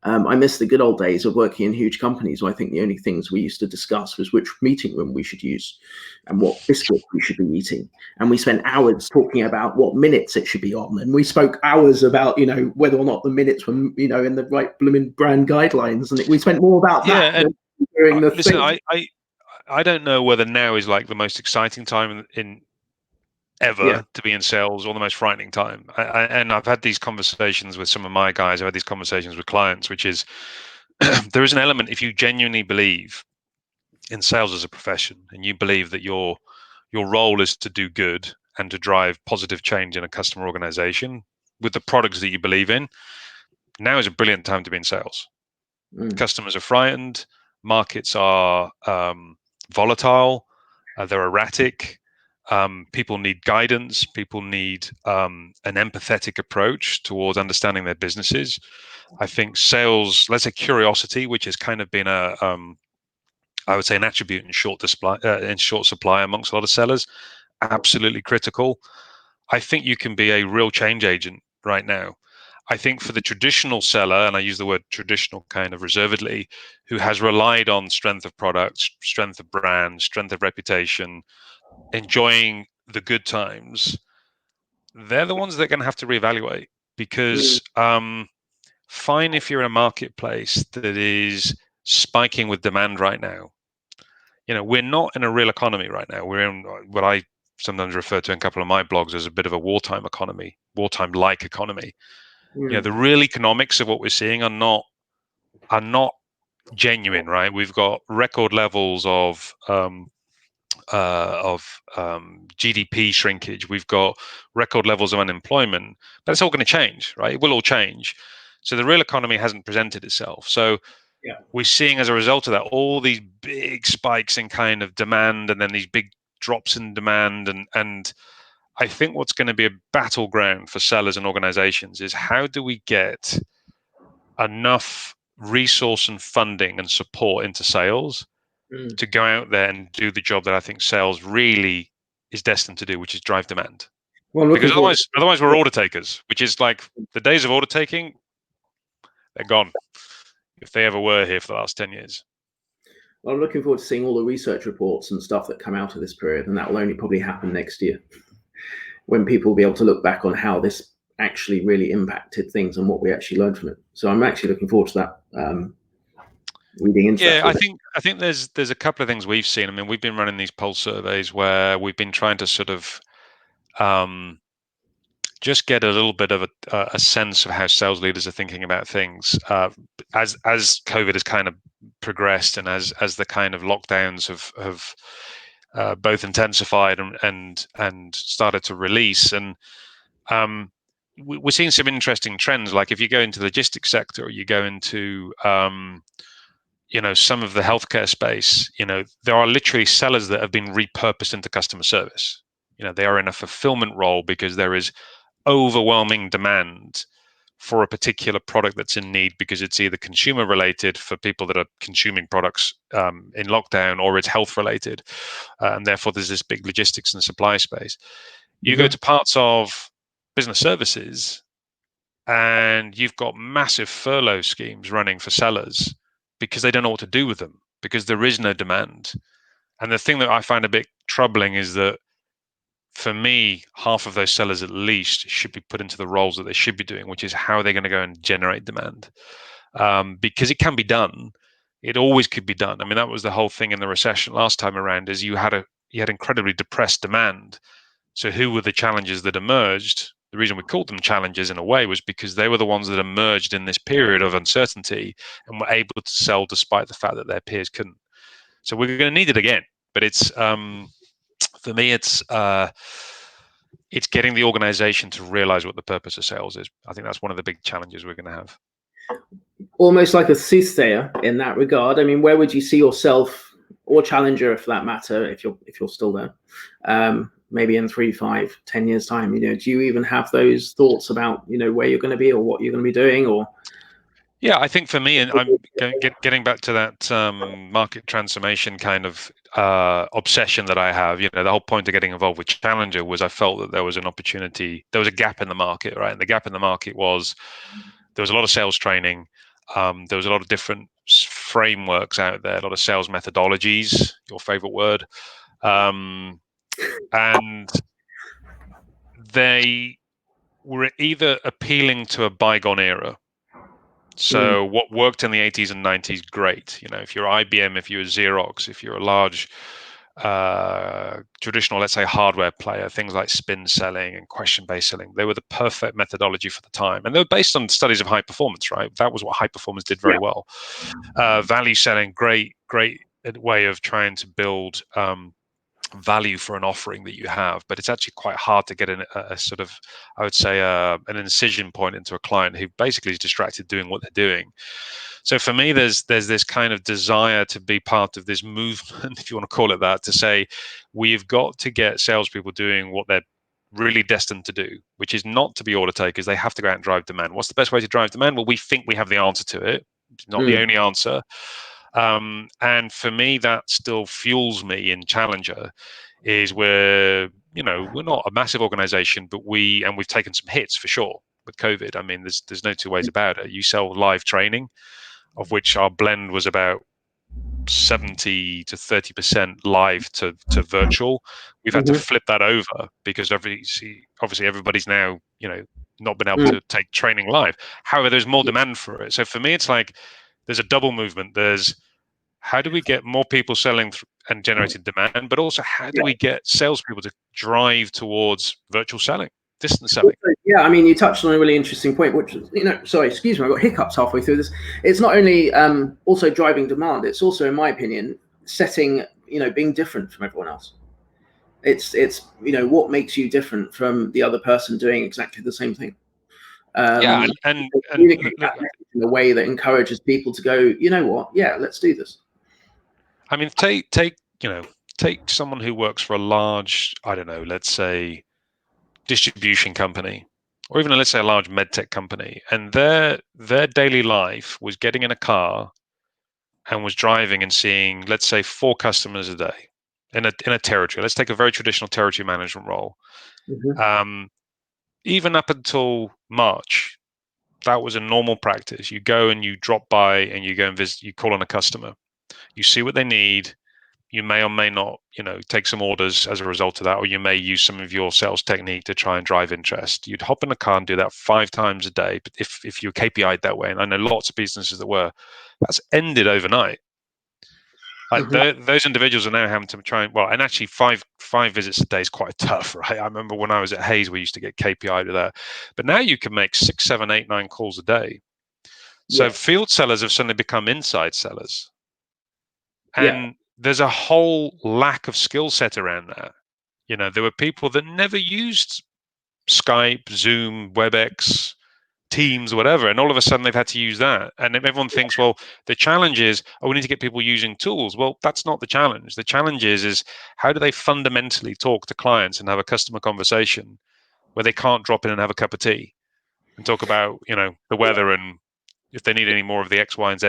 I miss the good old days of working in huge companies where I think the only things we used to discuss was which meeting room we should use and what biscuit we should be eating. And we spent hours talking about what minutes it should be on. And we spoke hours about, whether or not the minutes were, in the right blooming brand guidelines. And we spent more about that than during the listen, thing. I don't know whether now is like the most exciting time in ever to be in sales or the most frightening time. And I've had these conversations with some of my guys. I've had these conversations with clients, which is there is an element, if you genuinely believe in sales as a profession and you believe that your role is to do good and to drive positive change in a customer organization with the products that you believe in, now is a brilliant time to be in sales. Customers are frightened, markets are volatile, they're erratic. People need guidance. People need an empathetic approach towards understanding their businesses. I think sales, let's say curiosity, which has kind of been I would say an attribute in short supply amongst a lot of sellers, absolutely critical. I think you can be a real change agent right now. I think for the traditional seller, and I use the word traditional kind of reservedly, who has relied on strength of products, strength of brand, strength of reputation, enjoying the good times, they're the ones that are going to have to reevaluate, because fine if you're in a marketplace that is spiking with demand right now. We're not in a real economy right now. We're in what I sometimes refer to in a couple of my blogs as a bit of a wartime economy, wartime-like economy. The real economics of what we're seeing are not genuine, right? We've got record levels of GDP shrinkage. We've got record levels of unemployment. But it's all going to change, right? It will all change. So the real economy hasn't presented itself. So we're seeing, as a result of that, all these big spikes in kind of demand, and then these big drops in demand. And I think what's going to be a battleground for sellers and organizations is how do we get enough resource and funding and support into sales to go out there and do the job that I think sales really is destined to do, which is drive demand. Well, I'm looking Because forward. otherwise we're order takers, which is like the days of order taking, they're gone. If they ever were here for the last 10 years. Well, I'm looking forward to seeing all the research reports and stuff that come out of this period, and that will only probably happen next year, when people will be able to look back on how this actually really impacted things and what we actually learned from it. So I'm actually looking forward to that. Reading into that. I think there's a couple of things we've seen. I mean, we've been running these pulse surveys where we've been trying to sort of just get a little bit of a sense of how sales leaders are thinking about things as COVID has kind of progressed, and as the kind of lockdowns have both intensified and started to release. And we're seeing some interesting trends. Like if you go into the logistics sector, or you go into some of the healthcare space, there are literally sellers that have been repurposed into customer service. They are in a fulfillment role because there is overwhelming demand for a particular product that's in need, because it's either consumer related for people that are consuming products in lockdown, or it's health related, and therefore there's this big logistics and supply space. You go to parts of business services and you've got massive furlough schemes running for sellers because they don't know what to do with them, because there is no demand. And the thing that I find a bit troubling is that, for me, half of those sellers at least should be put into the roles that they should be doing, which is how they're going to go and generate demand. Because it can be done. It always could be done. I mean, that was the whole thing in the recession last time around, is you had incredibly depressed demand. So who were the challenges that emerged? The reason we called them challenges in a way was because they were the ones that emerged in this period of uncertainty and were able to sell despite the fact that their peers couldn't. So we're going to need it again. But it's for me, it's getting the organization to realize what the purpose of sales is. I think that's one of the big challenges we're going to have. Almost like a soothsayer in that regard. I mean, where would you see yourself, or Challenger for that matter, if you're still there, maybe in 3, 5, 10 years time? Do you even have those thoughts about where you're going to be or what you're going to be doing? Or yeah, I think for me, and I'm getting back to that market transformation kind of obsession that I have. The whole point of getting involved with Challenger was I felt that there was an opportunity, there was a gap in the market, right? And the gap in the market was there was a lot of sales training, there was a lot of different frameworks out there, a lot of sales methodologies, your favorite word, and they were either appealing to a bygone era. So what worked in the 80s and 90s, great. If you're IBM, if you're Xerox, if you're a large traditional, let's say, hardware player, things like spin selling and question-based selling, they were the perfect methodology for the time. And they were based on studies of high performance, right? That was what high performance did very well. Value selling, great way of trying to build value for an offering that you have, but it's actually quite hard to get a sort of, I would say, an incision point into a client who basically is distracted doing what they're doing. So for me, there's this kind of desire to be part of this movement, if you want to call it that, to say we've got to get salespeople doing what they're really destined to do, which is not to be order takers. They have to go out and drive demand. What's the best way to drive demand? Well, we think we have the answer to it. It's not the only answer. And for me, that still fuels me in Challenger, is we're not a massive organization, but we've taken some hits for sure with COVID. I mean, there's no two ways about it. You sell live training, of which our blend was about 70 to 30% live to virtual. We've had to flip that over because obviously everybody's now not been able to take training live. However, there's more demand for it. So for me, it's like there's a double movement. There's how do we get more people selling and generating demand, but also how do we get salespeople to drive towards virtual selling, distance selling? Yeah, I mean, you touched on a really interesting point, which sorry, excuse me, I got hiccups halfway through this. It's not only also driving demand; it's also, in my opinion, setting, being different from everyone else. It's what makes you different from the other person doing exactly the same thing. And communicate that message in a way that encourages people to go, you know what? Yeah, let's do this. I mean, take someone who works for a large, I don't know, let's say, distribution company, or even let's say a large medtech company, and their daily life was getting in a car, and was driving and seeing, let's say, 4 customers a day in a territory. Let's take a very traditional territory management role. Mm-hmm. Even up until March, that was a normal practice. You go and you drop by and you go and visit, you call on a customer, you see what they need. You may or may not, take some orders as a result of that, or you may use some of your sales technique to try and drive interest. You'd hop in a car and do that 5 times a day. But if you're KPI'd that way, and I know lots of businesses that were, that's ended overnight. Like Mm-hmm. those individuals are now having to try and actually five visits a day is quite tough, right? I remember when I was at Hayes, we used to get KPI to that, but now you can make 6, 7, 8, 9 calls a day. So Yeah. field sellers have suddenly become inside sellers, Yeah. and there's a whole lack of skill set around that. There were people that never used Skype, Zoom, WebEx, Teams, whatever, and all of a sudden they've had to use that. And everyone thinks, well, the challenge is, oh, we need to get people using tools. Well, that's not the challenge. The challenge is how do they fundamentally talk to clients and have a customer conversation where they can't drop in and have a cup of tea and talk about, the weather and if they need any more of the X, Y, and Z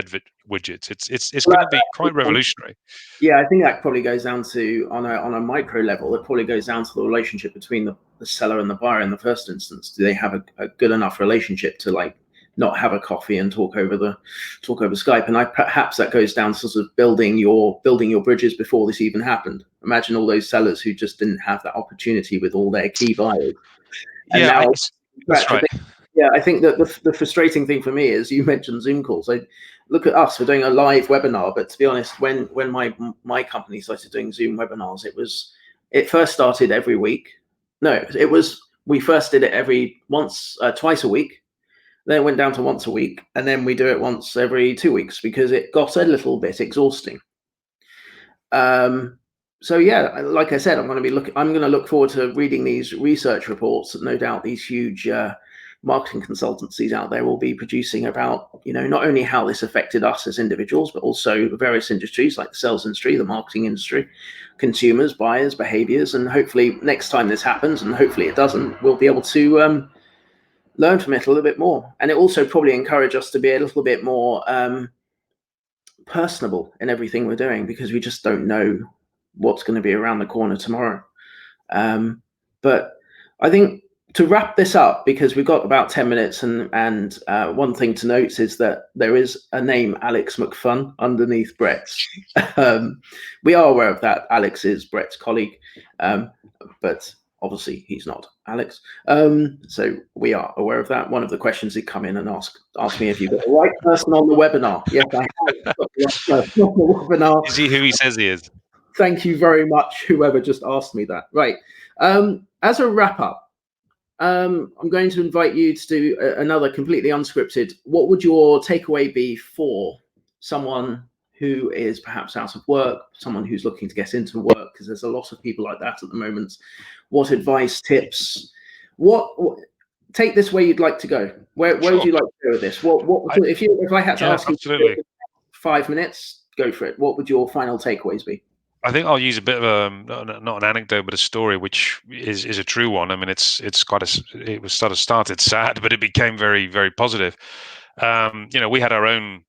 widgets. It's Well, going to be quite revolutionary. yeah, I think that probably goes down to on a micro level. It probably goes down to the relationship between the seller and the buyer in the first instance. Do they have a good enough relationship to like not have a coffee and talk over Skype? And perhaps that goes down to sort of building your bridges before this even happened. Imagine all those sellers who just didn't have that opportunity with all their key buyers, and Yeah, now that's right. yeah, I think that the frustrating thing for me is you mentioned Zoom calls. I look at us, we're doing a live webinar, but to be honest, when my company started doing Zoom webinars, it first started every week. No, we first did it twice a week. Then it went down to once a week, and then we do it once every 2 weeks because it got a little bit exhausting. So yeah, like I said, I'm going to look forward to reading these research reports that no doubt these huge marketing consultancies out there will be producing about, not only how this affected us as individuals, but also various industries like the sales industry, the marketing industry, consumers, buyers, behaviors. And hopefully next time this happens, and hopefully it doesn't, we'll be able to learn from it a little bit more. And it also probably encourage us to be a little bit more personable in everything we're doing, because we just don't know what's going to be around the corner tomorrow. But I think to wrap this up, because we've got about 10 minutes, and one thing to note is that there is a name Alex McFun underneath Brett's. We are aware of that. Alex is Brett's colleague, but obviously he's not Alex. So we are aware of that. One of the questions he'd come in and ask me if you've got the right person on the webinar. Yes, I have got the right person on the webinar. Is he who he says he is? Thank you very much, whoever just asked me that. Right. As a wrap up, I'm going to invite you to do another completely unscripted. What would your takeaway be for someone who is perhaps out of work, someone who's looking to get into work? Because there's a lot of people like that at the moment. What advice, tips? What take this where you'd like to go? Where Sure. would you like to go with this? If I had to ask you absolutely. 5 minutes, go for it. What would your final takeaways be? I think I'll use a bit of not an anecdote, but a story, which is a true one. I mean, it was started sad, but it became very, very positive. We had our own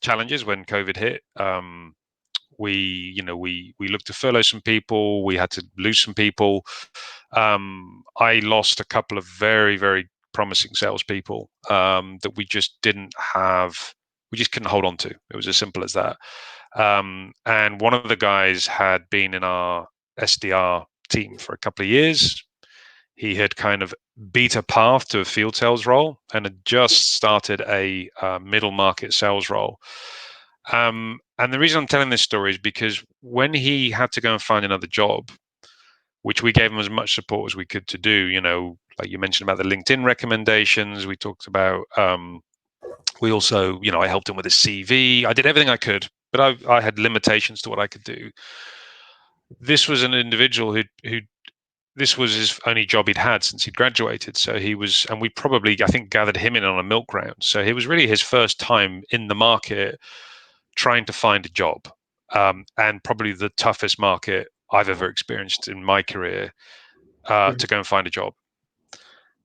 challenges when COVID hit. We looked to furlough some people. We had to lose some people. I lost a couple of very, very promising salespeople that we just didn't have. We just couldn't hold on to. It was as simple as that. And one of the guys had been in our SDR team for a couple of years. He had kind of beat a path to a field sales role and had just started a middle market sales role. And the reason I'm telling this story is because when he had to go and find another job, which we gave him as much support as we could to do, like you mentioned about the LinkedIn recommendations, we talked about, we also, I helped him with his CV. I did everything I could, but I had limitations to what I could do. This was an individual who this was his only job he'd had since he'd graduated. So and we probably, I think, gathered him in on a milk round. So it was really his first time in the market trying to find a job, and probably the toughest market I've ever experienced in my career to go and find a job.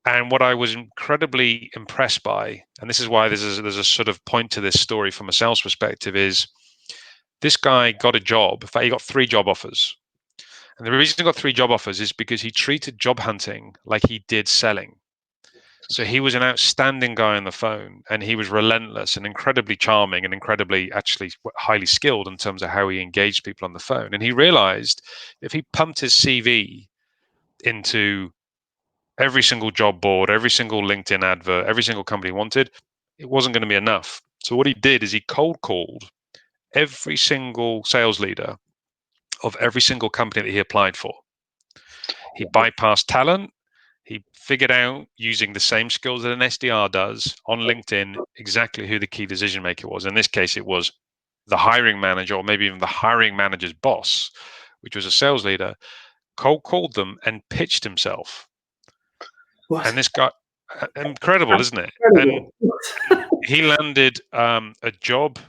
And what I was incredibly impressed by, and this is why there's a sort of point to this story from a sales perspective, is this guy got a job. In fact, he got 3 job offers. And the reason he got 3 job offers is because he treated job hunting like he did selling. So he was an outstanding guy on the phone, and he was relentless and incredibly charming and incredibly actually highly skilled in terms of how he engaged people on the phone. And he realized if he pumped his CV into every single job board, every single LinkedIn advert, every single company he wanted, it wasn't going to be enough. So what he did is he cold called every single sales leader of every single company that he applied for. He bypassed talent. He figured out, using the same skills that an SDR does on LinkedIn, exactly who the key decision maker was. In this case, it was the hiring manager, or maybe even the hiring manager's boss, which was a sales leader, cold called them and pitched himself. What? And this guy, incredible, isn't it? Incredible. And he landed a job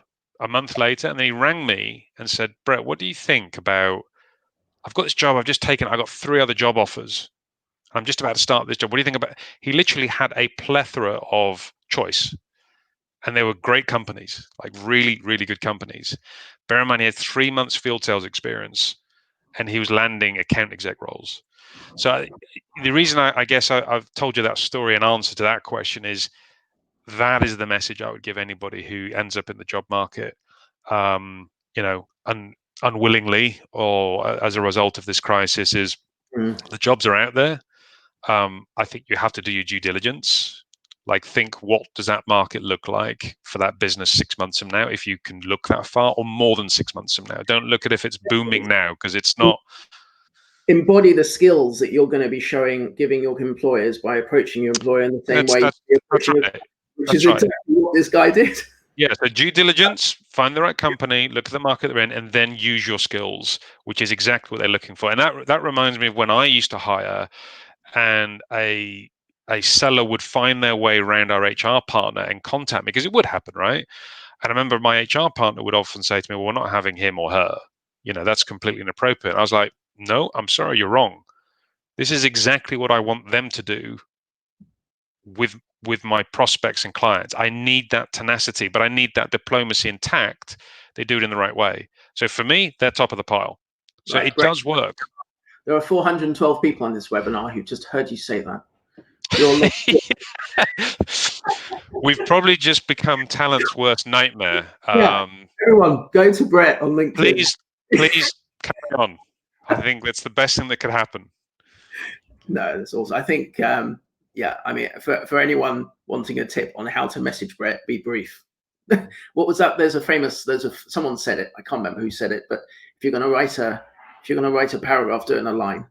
a month later, and then he rang me and said, Brett, what do you think about, I've got this job I've just taken, I got 3 other job offers. I'm just about to start this job. What do you think about? He literally had a plethora of choice, and they were great companies, like really, really good companies. Bear in mind, he had 3 months field sales experience, and he was landing account exec roles. So the reason I guess I've told you that story in answer to that question is that is the message I would give anybody who ends up in the job market, unwillingly or as a result of this crisis, is the jobs are out there. I think you have to do your due diligence. Like, think, what does that market look like for that business 6 months from now, if you can look that far, or more than 6 months from now. Don't look at if it's booming now, because it's not. Embody the skills that you're going to be giving your employers by approaching your employer in the same way. That's right. Which is exactly what this guy did. Yeah, so due diligence, find the right company, look at the market they're in, and then use your skills, which is exactly what they're looking for. And that reminds me of when I used to hire, and a seller would find their way around our HR partner and contact me, because it would happen, right? And I remember my HR partner would often say to me, well, we're not having him or her. That's completely inappropriate. I was like, no, I'm sorry, you're wrong. This is exactly what I want them to do with my prospects and clients. I need that tenacity, but I need that diplomacy intact. They do it in the right way. So for me, they're top of the pile. So right, it does work. There are 412 people on this webinar who just heard you say that. We've probably just become talent's worst nightmare. Yeah. Everyone, go to Brett on LinkedIn. Please carry on. I think that's the best thing that could happen. No, that's awesome. I think, yeah, I mean, for anyone wanting a tip on how to message Brett, be brief. What was that? Someone said it. I can't remember who said it, but if you're going to write a paragraph, do it in a line,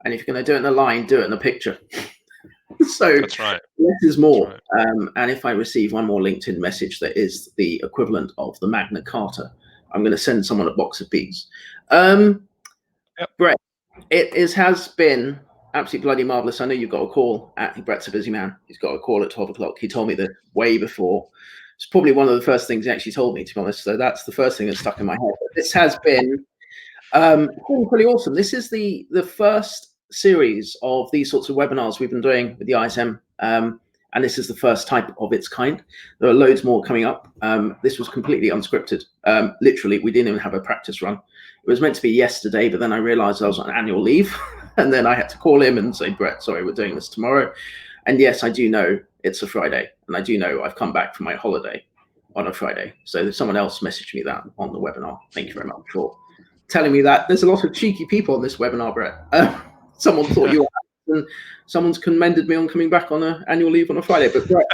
and if you're going to do it in a line, do it in a picture. So that's right. Less is more. Right. And if I receive one more LinkedIn message that is the equivalent of the Magna Carta, I'm going to send someone a box of bees. Yep. Brett, it has been absolutely bloody marvelous. I know you've got a call. Brett's a busy man. He's got a call at 12 o'clock. He told me that way before. It's probably one of the first things he actually told me, to be honest. So that's the first thing that stuck in my head. But this has been pretty awesome. This is the first series of these sorts of webinars we've been doing with the ISM. And this is the first type of its kind. There are loads more coming up. This was completely unscripted. Literally, we didn't even have a practice run. It was meant to be yesterday, but then I realized I was on annual leave. And then I had to call him and say, Brett, sorry, we're doing this tomorrow. And yes, I do know it's a Friday. And I do know I've come back from my holiday on a Friday. So someone else messaged me that on the webinar. Thank you very much for telling me that. There's a lot of cheeky people on this webinar, Brett. Someone thought you were, and someone's commended me on coming back on an annual leave on a Friday. But Brett,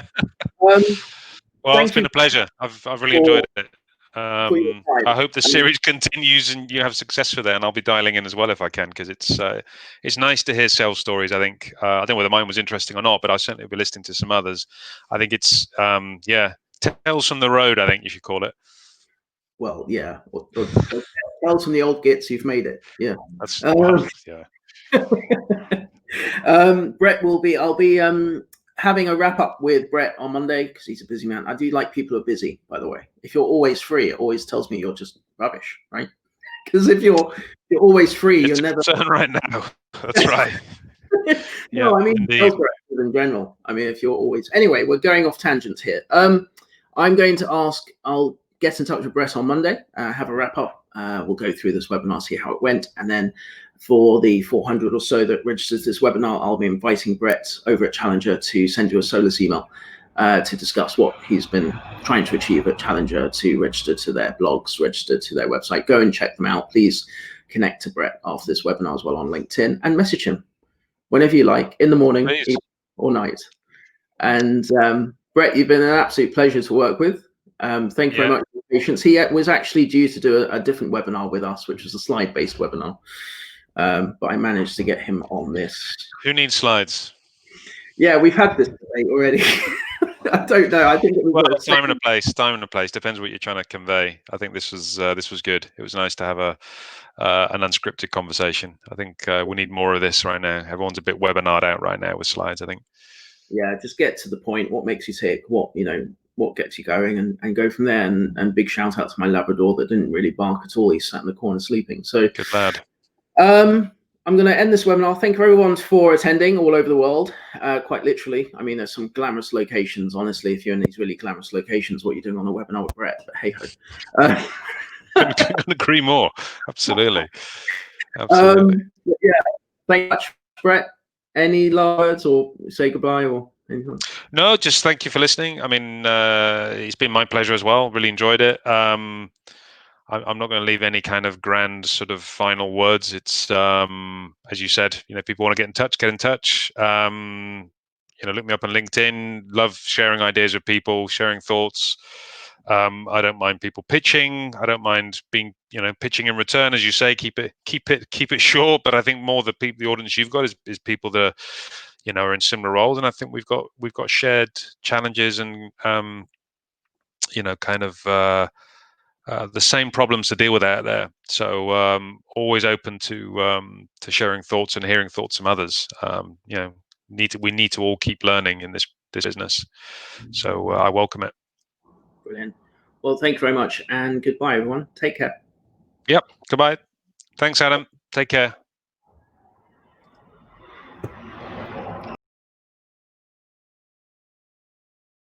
well, it's been a pleasure. I've really enjoyed it. I hope the series continues and you have success with it, and I'll be dialing in as well if I can, because it's nice to hear sales stories. I think I don't know whether mine was interesting or not, but I certainly will be listening to some others. I think it's tales from the road, I think you should call it. Well, yeah, or tales from the old gits who've made it. Yeah, that's yeah. Brett I'll be having a wrap up with Brett on Monday, because he's a busy man. I do like people who are busy, by the way. If you're always free, it always tells me you're just rubbish, right? Because if you're always free, you're never right now. That's right. No, I mean indeed. sales directors in general. I mean, if you're always anyway, we're going off tangents here. I'm going to ask. I'll get in touch with Brett on Monday. Have a wrap up. We'll go through this webinar, see how it went, and then for the 400 or so that registers this webinar, I'll be inviting Brett over at Challenger to send you a Solus email to discuss what he's been trying to achieve at Challenger, to register to their blogs, register to their website. Go and check them out. Please connect to Brett after this webinar as well on LinkedIn and message him whenever you like, in the morning or night. And Brett, you've been an absolute pleasure to work with. Thank you very much for your patience. He was actually due to do a different webinar with us, which was a slide-based webinar. But I managed to get him on this. Who needs slides? Yeah, we've had this debate already. I don't know. I think it was time and a place. Time and a place depends what you're trying to convey. I think this was good. It was nice to have an unscripted conversation. I think we need more of this right now. Everyone's a bit webinar'd out right now with slides, I think. Yeah, just get to the point. What makes you tick? What gets you going, and go from there. And big shout out to my Labrador that didn't really bark at all. He sat in the corner sleeping. So good lad. I'm going to end this webinar. Thank you everyone for attending all over the world, quite literally. I mean, there's some glamorous locations. Honestly, if you're in these really glamorous locations, what you're doing on a webinar with Brett, but hey ho. Couldn't agree more. Absolutely. Absolutely. Yeah, thank you much, Brett. Any last words or say goodbye or anything? No, just thank you for listening. I mean, it's been my pleasure as well. Really enjoyed it. I'm not going to leave any kind of grand sort of final words. It's as you said, people want to get in touch. Look me up on LinkedIn. Love sharing ideas with people, sharing thoughts. I don't mind people pitching. I don't mind being, pitching in return, as you say. Keep it short. But I think more the audience you've got is people that are in similar roles, and I think we've got shared challenges and the same problems to deal with out there. So always open to sharing thoughts and hearing thoughts from others. We need to all keep learning in this business. So I welcome it. Brilliant. Well, thank you very much, and goodbye, everyone. Take care. Yep. Goodbye. Thanks, Adam. Take care.